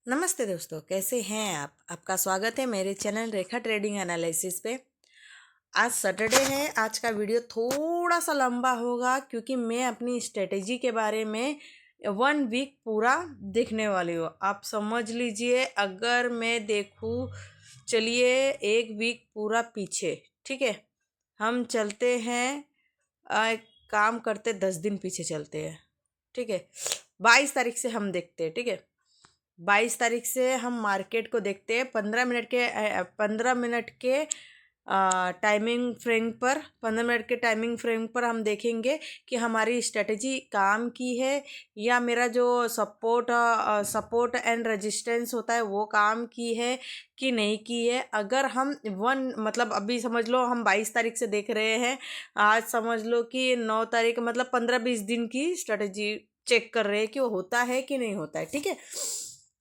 नमस्ते दोस्तों, कैसे हैं आप। आपका स्वागत है मेरे चैनल रेखा ट्रेडिंग एनालिसिस पे। आज सैटरडे है। आज का वीडियो थोड़ा सा लंबा होगा क्योंकि मैं अपनी स्ट्रेटेजी के बारे में 1 वीक पूरा देखने वाली हूँ। आप समझ लीजिए, अगर मैं देखूँ, चलिए 1 वीक पूरा पीछे, ठीक है। हम चलते हैं, एक काम करते 10 दिन पीछे चलते हैं, ठीक है। 22 तारीख से हम देखते हैं, ठीक है। 22 तारीख से हम मार्केट को देखते हैं। 15 मिनट के टाइमिंग फ्रेम पर हम देखेंगे कि हमारी स्ट्रेटजी काम की है या मेरा जो सपोर्ट एंड रेजिस्टेंस होता है वो काम की है कि नहीं की है। अगर हम अभी समझ लो हम 22 तारीख से देख रहे हैं, आज समझ लो कि 9 तारीख, मतलब 15-20 दिन की स्ट्रेटजी चेक कर रहे हैं कि वो होता है कि नहीं होता है, ठीक है।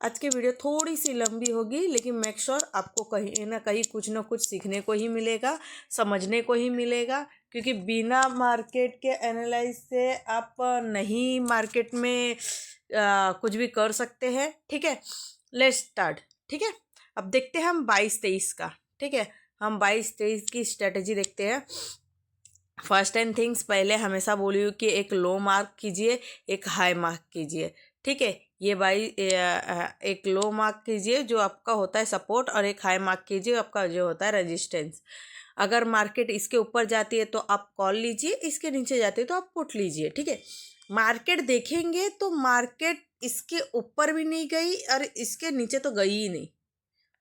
आज की वीडियो थोड़ी सी लंबी होगी, लेकिन मेक श्योर आपको कहीं ना कहीं कुछ ना कुछ सीखने को ही मिलेगा, समझने को ही मिलेगा। क्योंकि बिना मार्केट के एनालाइज से आप नहीं मार्केट में कुछ भी कर सकते हैं, ठीक है। लेट्स स्टार्ट, ठीक है। अब देखते हैं हम 22-23 का, ठीक है। हम 22-23 की स्ट्रेटेजी देखते हैं। फर्स्ट एंड थिंग्स, पहले हमेशा बोली हूँ कि एक लो मार्क कीजिए, एक हाई मार्क कीजिए, ठीक है। ये एक लो मार्क कीजिए जो आपका होता है सपोर्ट, और एक हाई मार्क कीजिए आपका जो होता है रेजिस्टेंस। अगर मार्केट इसके ऊपर जाती है तो आप कॉल लीजिए, इसके नीचे जाती है तो आप पुट लीजिए, ठीक है। मार्केट देखेंगे तो मार्केट इसके ऊपर भी नहीं गई और इसके नीचे तो गई ही नहीं,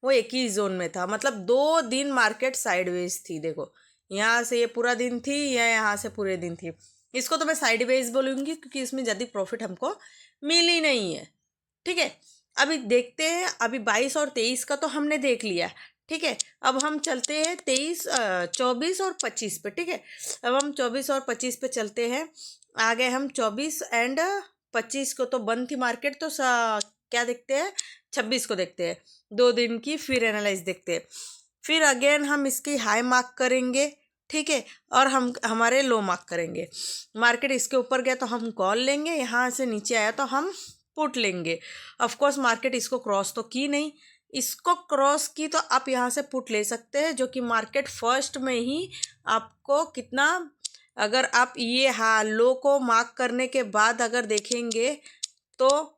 वो एक ही जोन में था। मतलब 2 दिन मार्केट साइडवेज थी। देखो, यहाँ से ये पूरा दिन थी या यहाँ से पूरे दिन थी। इसको तो मैं साइडवेज बोलूँगी क्योंकि इसमें ज़्यादा प्रॉफिट हमको मिल ही नहीं है, ठीक है। अभी देखते हैं, अभी 22 और 23 का तो हमने देख लिया, ठीक है। अब हम चलते हैं 24 और 25 पे, ठीक है। अब हम 24 और 25 पे चलते हैं। आगे हम 24 एंड 25 को तो बंद थी मार्केट, तो क्या देखते हैं, 26 को देखते हैं। 2 दिन की फिर एनालाइज देखते हैं। फिर अगेन हम इसकी हाई मार्क करेंगे, ठीक है, और हम हमारे लो मार्क करेंगे। मार्केट इसके ऊपर गया तो हम कॉल लेंगे, यहाँ से नीचे आया तो हम पुट लेंगे। ऑफ कोर्स मार्केट इसको क्रॉस तो की नहीं, इसको क्रॉस की तो आप यहाँ से पुट ले सकते हैं, जो कि मार्केट फर्स्ट में ही आपको कितना, अगर आप ये लो को मार्क करने के बाद अगर देखेंगे तो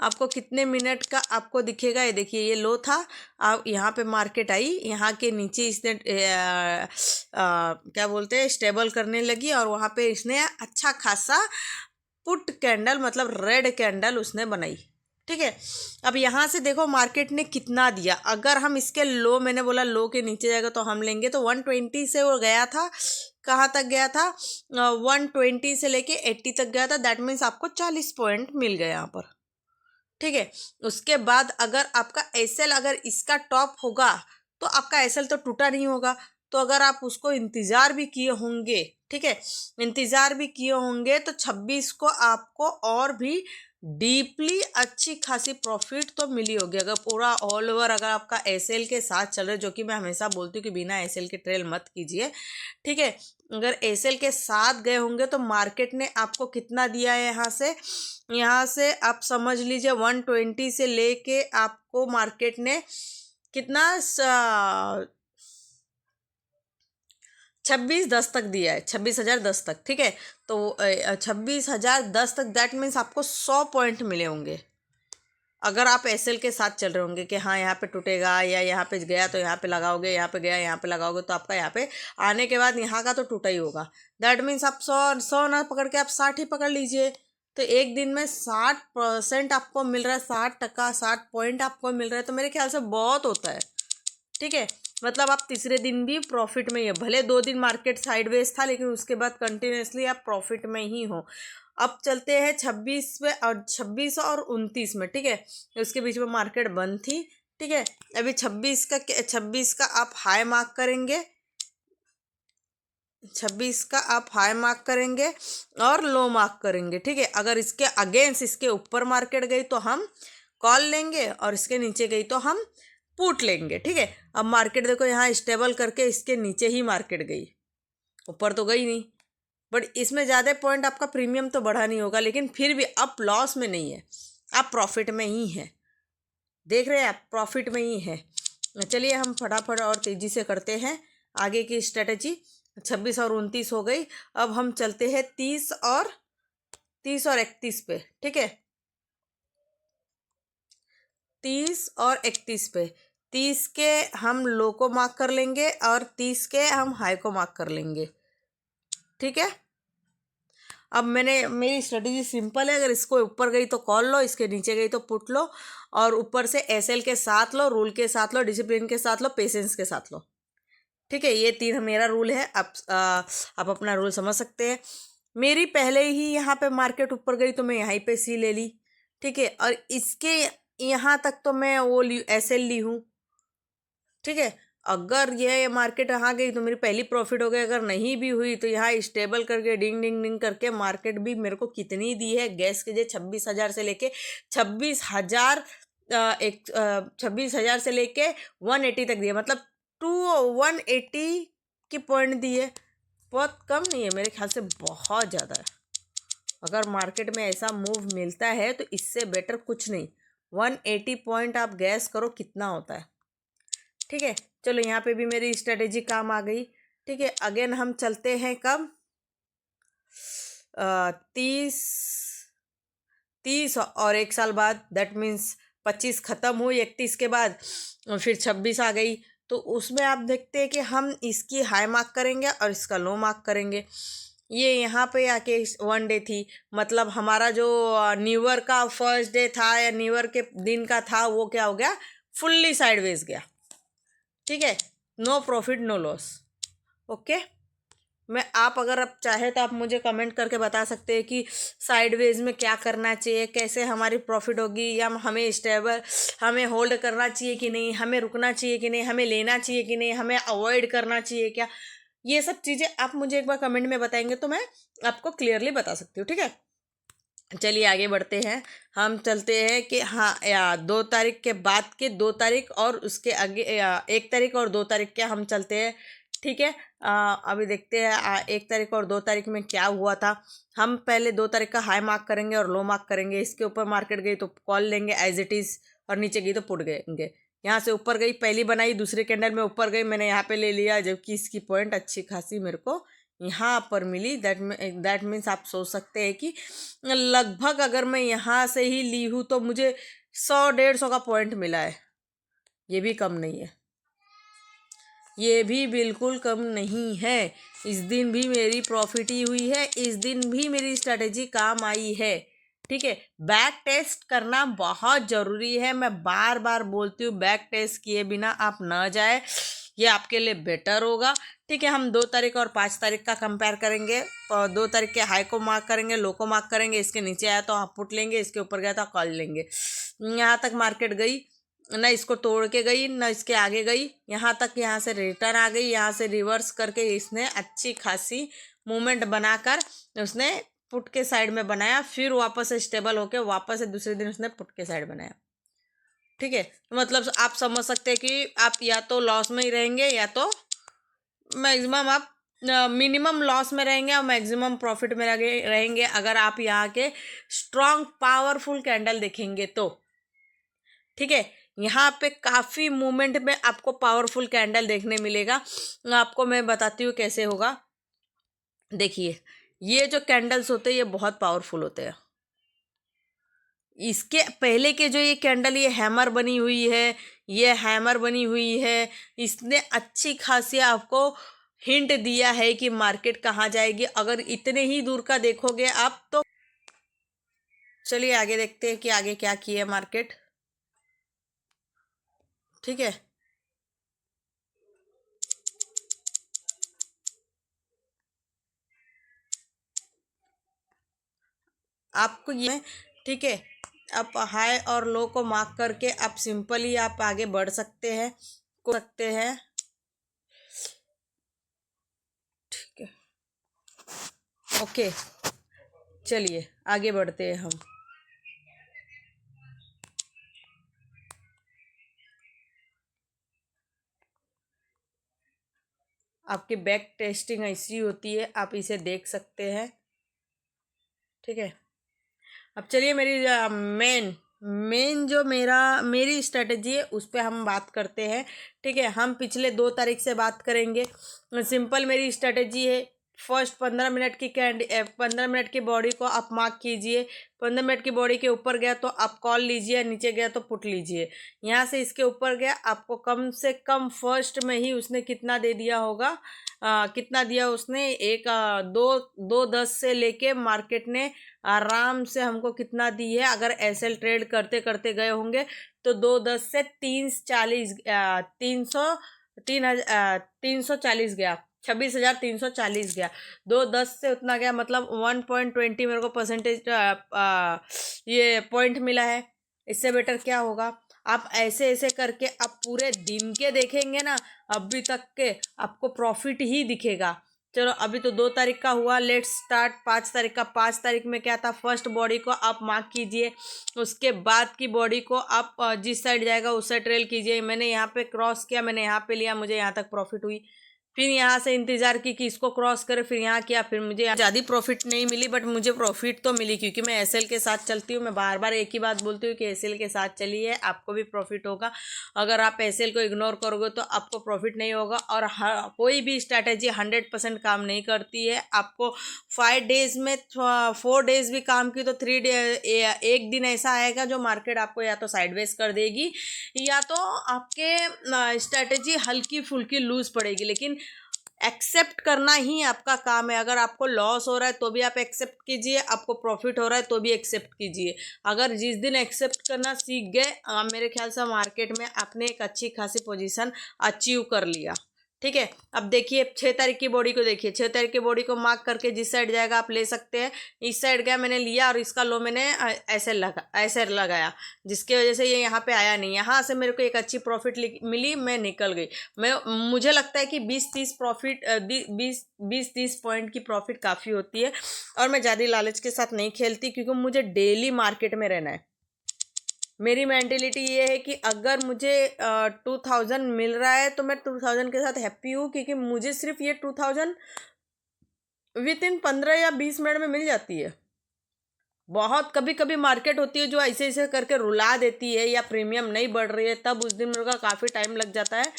आपको कितने मिनट का आपको दिखेगा। ये देखिए, ये लो था, अब यहाँ पे मार्केट आई, यहाँ के नीचे इसने क्या बोलते हैं, स्टेबल करने लगी, और वहाँ पे इसने अच्छा खासा पुट कैंडल, मतलब रेड कैंडल उसने बनाई, ठीक है। अब यहाँ से देखो मार्केट ने कितना दिया। अगर हम इसके लो, मैंने बोला लो के नीचे जाएगा तो हम लेंगे, तो 120 से वो गया था, कहाँ तक गया था, 120 से लेके 80 तक गया था। दैट मीन्स आपको 40 पॉइंट मिल गए यहाँ पर, ठीक है। उसके बाद अगर आपका एसएल, अगर इसका टॉप होगा तो आपका एसएल तो टूटा नहीं होगा। तो अगर आप उसको इंतज़ार भी किए होंगे, ठीक है, इंतज़ार भी किए होंगे, तो 26 को आपको और भी डीपली अच्छी खासी प्रॉफिट तो मिली होगी। अगर पूरा ऑल ओवर अगर आपका एसएल के साथ चल रहे, जो कि मैं हमेशा बोलती हूँ कि बिना एसएल के ट्रेल मत कीजिए, ठीक है। अगर एसएल के साथ गए होंगे तो मार्केट ने आपको कितना दिया है, यहाँ से आप समझ लीजिए 120 से लेके आपको मार्केट ने कितना 26,10 तक दिया है, 26,010 तक, ठीक है। तो 26,010 तक, दैट मीन्स आपको 100 पॉइंट मिले होंगे अगर आप एसएल के साथ चल रहे होंगे कि हाँ यहाँ पे टूटेगा, या यहाँ पे गया तो यहाँ पे लगाओगे, यहाँ पे गया यहाँ पे लगाओगे, तो आपका यहाँ पे आने के बाद यहाँ का तो टूटा ही होगा। दैट मीन्स आप 100 ना पकड़ के आप 60 ही पकड़ लीजिए। तो एक दिन में 60% आपको मिल रहा है, 60%, 60 पॉइंट आपको मिल रहा है, तो मेरे ख्याल से बहुत होता है, ठीक है। मतलब आप तीसरे दिन भी प्रॉफिट में ही है। भले 2 दिन मार्केट साइडवेज था, लेकिन उसके बाद कंटिन्यूसली आप प्रॉफिट में ही हो। अब चलते हैं 26 में, और 26 और 29 में, ठीक है। उसके बीच में मार्केट बंद थी, ठीक है। अभी 26 का आप हाई मार्क करेंगे, 26 का आप हाई मार्क करेंगे और लो मार्क करेंगे, ठीक है। अगर इसके अगेंस्ट, इसके ऊपर मार्केट गई तो हम कॉल लेंगे, और इसके नीचे गई तो हम पुट लेंगे, ठीक है। अब मार्केट देखो यहाँ स्टेबल करके इसके नीचे ही मार्केट गई, ऊपर तो गई नहीं, बट इसमें ज़्यादा पॉइंट आपका प्रीमियम तो बढ़ा नहीं होगा, लेकिन फिर भी आप लॉस में नहीं है। आप प्रॉफिट में ही हैं, देख रहे हैं आप प्रॉफिट में ही है। चलिए हम फटाफट और तेज़ी से करते हैं आगे की स्ट्रेटजी। 26 और 29 हो गई, अब हम चलते हैं 30 और 31 पे, ठीक है। 30 और 31 पे, 30 के हम लो को मार्क कर लेंगे और 30 के हम हाई को मार्क कर लेंगे, ठीक है। अब मेरी स्ट्रेटेजी सिंपल है, अगर इसको ऊपर गई तो कॉल लो, इसके नीचे गई तो पुट लो, और ऊपर से एसएल के साथ लो, रूल के साथ लो, डिसिप्लिन के साथ लो, पेशेंस के साथ लो, ठीक है। ये 3 मेरा रूल है। आप अपना रूल समझ सकते हैं। मेरी पहले ही यहाँ पे मार्केट ऊपर गई तो मैं यहीं पे सी ले ली, ठीक है। और इसके यहाँ तक तो मैं वो एसएल ली हूँ, ठीक है। अगर ये मार्केट यहाँ गई तो मेरी पहली प्रॉफिट हो गई, अगर नहीं भी हुई तो यहाँ स्टेबल करके डिंग डिंग डिंग करके मार्केट भी मेरे को कितनी दी है, गैस कीजिए 26,000 से लेके 26,000 26,000 से लेके 180 तक दिए, मतलब 180 की पॉइंट दी है। बहुत कम नहीं है, मेरे ख्याल से बहुत ज़्यादा है। अगर मार्केट में ऐसा मूव मिलता है तो इससे बेटर कुछ नहीं। 180 पॉइंट आप गैस करो कितना होता है, ठीक है। चलो यहाँ पे भी मेरी स्ट्रेटेजी काम आ गई, ठीक है। अगेन हम चलते हैं कब, 30 और 1 साल बाद, दैट मीन्स 25 ख़त्म हुई, 31 के बाद और फिर 26 आ गई। तो उसमें आप देखते हैं कि हम इसकी हाई मार्क करेंगे और इसका लो मार्क करेंगे। ये यहाँ पे आके 1 डे थी, मतलब हमारा जो न्यू ईयर का फर्स्ट डे था या न्यू ईयर के दिन का था, वो क्या हो गया, फुल्ली साइडवेज गया, ठीक है। No profit no loss, okay. आप अगर आप चाहे तो आप मुझे कमेंट करके बता सकते हैं कि साइडवेज में क्या करना चाहिए, कैसे हमारी प्रॉफिट होगी, या हमें स्टेबल, हमें होल्ड करना चाहिए कि नहीं, हमें रुकना चाहिए कि नहीं, हमें लेना चाहिए कि नहीं, हमें अवॉइड करना चाहिए क्या। ये सब चीज़ें आप मुझे एक बार कमेंट में बताएंगे तो मैं आपको क्लियरली बता सकती हूँ, ठीक है। चलिए आगे बढ़ते हैं। हम चलते हैं कि हाँ, या 2 तारीख के बाद के 2 तारीख और उसके आगे 1 तारीख और 2 तारीख के हम चलते हैं, ठीक है। अभी देखते हैं 1 तारीख और 2 तारीख में क्या हुआ था। हम पहले 2 तारीख का हाई मार्क करेंगे और लो मार्क करेंगे। इसके ऊपर मार्केट गई तो कॉल लेंगे एज इट इज़, और नीचे गई तो पुट गएंगे। यहाँ से ऊपर गई, पहली बनाई, दूसरे कैंडल में ऊपर गई, मैंने यहाँ पे ले लिया, जबकि इसकी पॉइंट अच्छी खासी मेरे को यहाँ पर मिली। दैट मीन्स आप सोच सकते हैं कि लगभग अगर मैं यहाँ से ही ली हूँ तो मुझे 100-150 का पॉइंट मिला है। ये भी कम नहीं है, ये भी बिल्कुल कम नहीं है। इस दिन भी मेरी प्रॉफिट ही हुई है, इस दिन भी मेरी स्ट्रैटेजी काम आई है, ठीक है। बैक टेस्ट करना बहुत ज़रूरी है, मैं बार बार बोलती हूँ, बैक टेस्ट किए बिना आप न जाए, ये आपके लिए बेटर होगा, ठीक है। हम 2 तारीख और 5 तारीख का कंपेयर करेंगे, और 2 तारीख के हाई को मार्क करेंगे, लो को मार्क करेंगे, इसके नीचे आया तो आप पुट लेंगे, इसके ऊपर गया तो कॉल लेंगे। यहाँ तक मार्केट गई ना, इसको तोड़ के गई ना, इसके आगे गई, यहाँ तक, यहाँ से रिटर्न आ गई, यहाँ से रिवर्स करके इसने अच्छी खासी मूवमेंट बनाकर उसने पुट के साइड में बनाया, फिर वापस से स्टेबल होके वापस से दूसरे दिन उसने पुट के साइड बनाया, ठीक है। मतलब आप समझ सकते हैं कि आप या तो लॉस में ही रहेंगे या तो मैक्सिमम आप मिनिमम लॉस में रहेंगे और मैक्सिमम प्रॉफिट में रहेंगे, अगर आप यहाँ के स्ट्रॉन्ग पावरफुल कैंडल देखेंगे तो, ठीक है। यहाँ पे काफ़ी मूवमेंट में आपको पावरफुल कैंडल देखने मिलेगा। आपको मैं बताती हूँ कैसे होगा। देखिए, ये जो कैंडल्स होते हैं ये बहुत पावरफुल होते हैं। इसके पहले के जो ये कैंडल, ये हैमर बनी हुई है, ये हैमर बनी हुई है, इसने अच्छी खासी आपको हिंट दिया है कि मार्केट कहाँ जाएगी, अगर इतने ही दूर का देखोगे आप तो। चलिए आगे देखते हैं कि आगे क्या किया मार्केट, ठीक है। आपको ये, ठीक है, आप हाई और लो को मार्क करके आप सिंपली आप आगे बढ़ सकते हैं, को सकते हैं, ठीक है, ओके। चलिए आगे बढ़ते हैं हम। आपकी बैक टेस्टिंग ऐसी होती है, आप इसे देख सकते हैं, ठीक है। अब चलिए मेरी मेन मेन जो मेरी स्ट्रेटजी है उस पर हम बात करते हैं। ठीक है, हम पिछले 2 तारीख से बात करेंगे। सिंपल मेरी स्ट्रेटजी है। फर्स्ट 15 मिनट की 15 मिनट की बॉडी को आप मार्क कीजिए। 15 मिनट की बॉडी के ऊपर गया तो आप कॉल लीजिए, नीचे गया तो पुट लीजिए। यहाँ से इसके ऊपर गया, आपको कम से कम फर्स्ट में ही उसने कितना दे दिया होगा, कितना दिया उसने, एक दो 2.10 से लेके मार्केट ने आराम से हमको कितना दी है। अगर एसएल ट्रेड करते करते गए होंगे तो 2.10 से 340 340 गया, 26,340 गया। 2.10 से उतना गया, मतलब 1.20 मेरे को परसेंटेज ये पॉइंट मिला है। इससे बेटर क्या होगा। आप ऐसे ऐसे करके आप पूरे दिन के देखेंगे ना, अभी तक के आपको प्रॉफिट ही दिखेगा। चलो अभी तो 2 तारीख का हुआ, लेट्स स्टार्ट 5 तारीख का। 5 तारीख में क्या था, फर्स्ट बॉडी को आप मार्क कीजिए, उसके बाद की बॉडी को आप जिस साइड जाएगा उस साइड ट्रेल कीजिए। मैंने यहाँ पे क्रॉस किया, मैंने यहाँ पे लिया, मुझे यहाँ तक प्रॉफिट हुई। फिर यहाँ से इंतजार की कि इसको क्रॉस करे, फिर यहाँ किया, फिर मुझे ज़्यादा प्रॉफिट नहीं मिली, बट मुझे प्रॉफिट तो मिली, क्योंकि मैं एसएल के साथ चलती हूँ। मैं बार बार एक ही बात बोलती हूँ कि एसएल के साथ चलिए, आपको भी प्रॉफिट होगा। अगर आप एसएल को इग्नोर करोगे तो आपको प्रॉफिट नहीं होगा। और कोई भी स्ट्रैटेजी 100% काम नहीं करती है। आपको 5 डेज में 4 डेज भी काम की तो 3 डे एक दिन ऐसा आएगा जो मार्केट आपको या तो साइडवेज कर देगी, या तो आपके स्ट्रैटेजी हल्की फुल्की लूज पड़ेगी। लेकिन एक्सेप्ट करना ही आपका काम है। अगर आपको लॉस हो रहा है तो भी आप एक्सेप्ट कीजिए, आपको प्रॉफिट हो रहा है तो भी एक्सेप्ट कीजिए। अगर जिस दिन एक्सेप्ट करना सीख गए, मेरे ख्याल से मार्केट में आपने एक अच्छी खासी पोजीशन अचीव कर लिया। ठीक है, अब देखिए 6 तारीख की बॉडी को देखिए। 6 तारीख की बॉडी को मार्क करके जिस साइड जाएगा आप ले सकते हैं। इस साइड गया, मैंने लिया और इसका लो मैंने ऐसे लगाया, जिसकी वजह से ये यहाँ पे आया नहीं। यहाँ से मेरे को एक अच्छी प्रॉफिट मिली, मैं निकल गई। मुझे लगता है कि 20-30 प्रॉफिट 20-30 पॉइंट की प्रॉफिट काफ़ी होती है। और मैं ज़्यादा लालच के साथ नहीं खेलती, क्योंकि मुझे डेली मार्केट में रहना है। मेरी मेंटेलिटी ये है कि अगर मुझे 2000 मिल रहा है तो मैं 2000 के साथ हैप्पी हूँ, क्योंकि मुझे सिर्फ ये 2000 विद इन 15 या 20 मिनट में मिल जाती है। बहुत कभी कभी मार्केट होती है जो ऐसे ऐसे करके रुला देती है, या प्रीमियम नहीं बढ़ रही है, तब उस दिन मेरे को काफ़ी टाइम लग जाता है।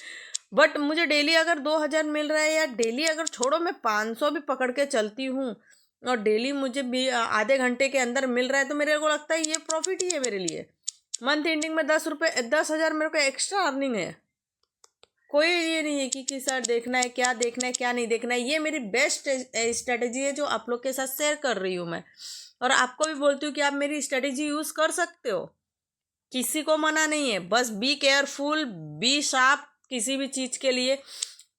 बट मुझे डेली अगर 2000 मिल रहा है, या डेली अगर छोड़ो मैं 500 भी पकड़ के चलती हूँ, और डेली मुझे भी आधे घंटे के अंदर मिल रहा है, तो मेरे को लगता है ये प्रॉफिट ही है मेरे लिए। मंथ एंडिंग में 10,000 मेरे को एक्स्ट्रा अर्निंग है। कोई ये नहीं है कि किस साइड देखना है, क्या देखना है, क्या नहीं देखना है। ये मेरी बेस्ट स्ट्रेटेजी है जो आप लोग के साथ शेयर कर रही हूँ मैं। और आपको भी बोलती हूँ कि आप मेरी स्ट्रेटेजी यूज़ कर सकते हो, किसी को मना नहीं है। बस बी केयरफुल, बी शार्प किसी भी चीज़ के लिए।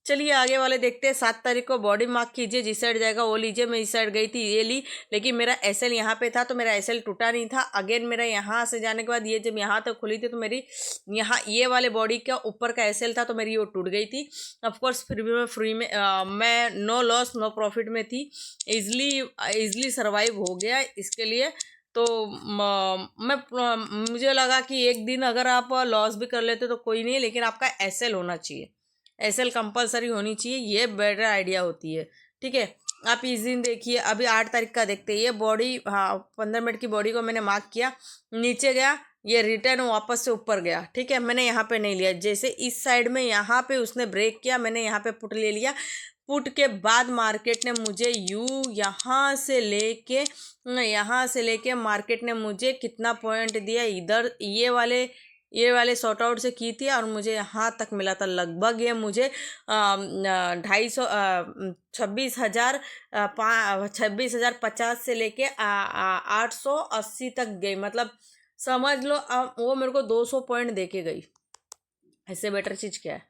चलिए आगे वाले देखते हैं। 7 तारीख को बॉडी मार्क कीजिए, जिस साइड जाएगा वो लीजिए। मैं इस साइड गई थी, ये ली, लेकिन मेरा एसएल यहाँ पे था तो मेरा एसएल टूटा नहीं था। अगेन मेरा यहाँ से जाने के बाद ये जब यहाँ तक खुली थी तो मेरी यहाँ ये वाले बॉडी का ऊपर का एसएल था, तो मेरी वो टूट गई थी। ऑफकोर्स फिर भी मैं फ्री में मैं नो लॉस नो प्रॉफिट में थी, ईजली सर्वाइव हो गया इसके लिए। तो मुझे लगा कि एक दिन अगर आप लॉस भी कर लेते तो कोई नहीं, लेकिन आपका एसएल होना चाहिए, एसएल कंपलसरी होनी चाहिए, ये बेटर आइडिया होती है। ठीक है, आप इस दिन देखिए। अभी 8 तारीख का देखते हैं। ये बॉडी, हाँ 15 मिनट की बॉडी को मैंने मार्क किया, नीचे गया, ये रिटर्न वापस से ऊपर गया। ठीक है, मैंने यहाँ पे नहीं लिया। जैसे इस साइड में यहाँ पे उसने ब्रेक किया, मैंने यहाँ पे पुट ले लिया। पुट के बाद मार्केट ने मुझे यहाँ से लेके मार्केट ने मुझे कितना पॉइंट दिया, इधर ये वाले शॉर्ट आउट से की थी, और मुझे यहाँ तक मिला था। लगभग ये मुझे 26,050 से लेके 880 तक गई। मतलब समझ लो वो मेरे को 200 पॉइंट दे के गई। ऐसे बेटर चीज़ क्या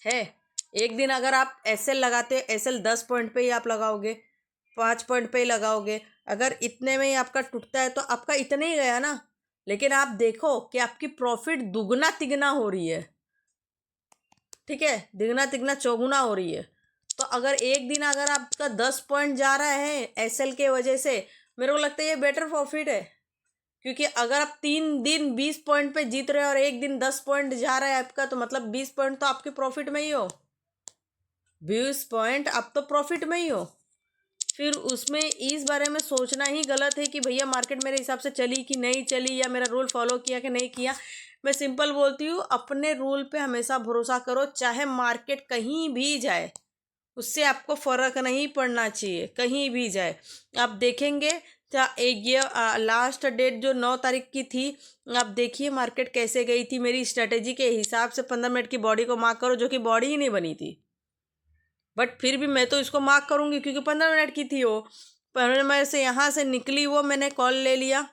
है। एक दिन अगर आप एसएल लगाते, एसएल 10 पॉइंट पे ही आप लगाओगे, 5 पॉइंट पे ही लगाओगे, अगर इतने में ही आपका टूटता है तो आपका इतने ही गया ना। लेकिन आप देखो कि आपकी प्रॉफिट दुगना तिगना हो रही है। ठीक है, दुगना तिगना चौगुना हो रही है। तो अगर एक दिन अगर आपका 10 पॉइंट जा रहा है एसएल के वजह से, मेरे को लगता है ये बेटर प्रॉफिट है। क्योंकि अगर आप 3 दिन 20 पॉइंट पे जीत रहे हो और एक दिन 10 पॉइंट जा रहा है आपका, तो मतलब 20 पॉइंट तो आपके प्रॉफिट में ही हो। 20 पॉइंट आप तो प्रॉफिट में ही हो। फिर उसमें इस बारे में सोचना ही गलत है कि भैया मार्केट मेरे हिसाब से चली कि नहीं चली, या मेरा रूल फॉलो किया कि नहीं किया। मैं सिंपल बोलती हूँ, अपने रूल पे हमेशा भरोसा करो, चाहे मार्केट कहीं भी जाए, उससे आपको फ़र्क नहीं पड़ना चाहिए, कहीं भी जाए। आप देखेंगे, एक ये लास्ट डेट जो 9 तारीख की थी, आप देखिए मार्केट कैसे गई थी। मेरी स्ट्रेटेजी के हिसाब से 15 मिनट की बॉडी को मार्क करो, जो कि बॉडी ही नहीं बनी थी, बट फिर भी मैं तो इसको मार्क करूँगी क्योंकि 15 मिनट की थी वो। 15 मिनट से यहाँ से निकली वो, मैंने कॉल ले लिया।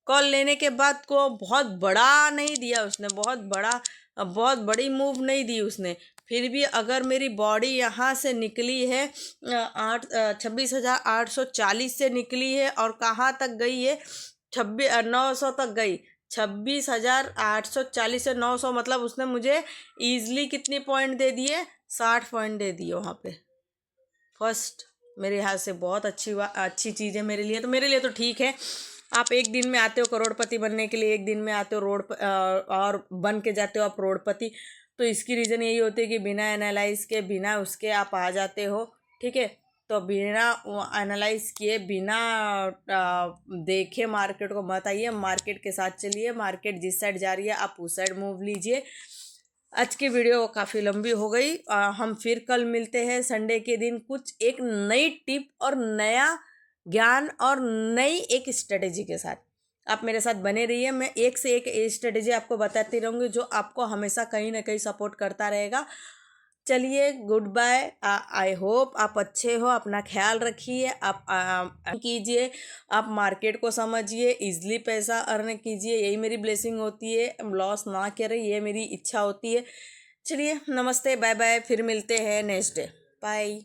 कॉल लेने के बाद को बहुत बड़ा नहीं दिया उसने, बहुत बड़ी मूव नहीं दी उसने। फिर भी अगर मेरी बॉडी यहाँ से निकली है 26,840 से निकली है, और कहाँ तक गई है, 900 तक गई। 26,840 से 900, मतलब उसने मुझे ईजली कितने पॉइंट दे दिए, 60 पॉइंट दे दिए वहाँ पे फर्स्ट। मेरे हाथ से बहुत अच्छी चीज़ है मेरे लिए, तो मेरे लिए तो ठीक है। आप एक दिन में आते हो करोड़पति बनने के लिए, एक दिन में आते हो और बन के जाते हो आप करोड़पति। तो इसकी रीज़न यही होती है कि बिना एनालाइज के, बिना उसके आप आ जाते हो, ठीक है। तो बिना एनालाइज किए, बिना देखे मार्केट को मत आइए, मार्केट के साथ चलिए। मार्केट जिस साइड जा रही है आप उस साइड मूव लीजिए। आज की वीडियो काफ़ी लंबी हो गई। हम फिर कल मिलते हैं संडे के दिन, कुछ एक नई टिप और नया ज्ञान और नई एक स्ट्रेटेजी के साथ। आप मेरे साथ बने रहिए, मैं एक से एक स्ट्रेटेजी आपको बताती रहूँगी जो आपको हमेशा कहीं ना कहीं सपोर्ट करता रहेगा। चलिए, गुड बाय। आई होप आप अच्छे हो, अपना ख्याल रखिए, आप कीजिए, आप मार्केट को समझिए, इजली पैसा अर्न कीजिए, यही मेरी ब्लेसिंग होती है। लॉस ना करें, ये मेरी इच्छा होती है। चलिए, नमस्ते, बाय बाय, फिर मिलते हैं नेक्स्ट डे, बाय।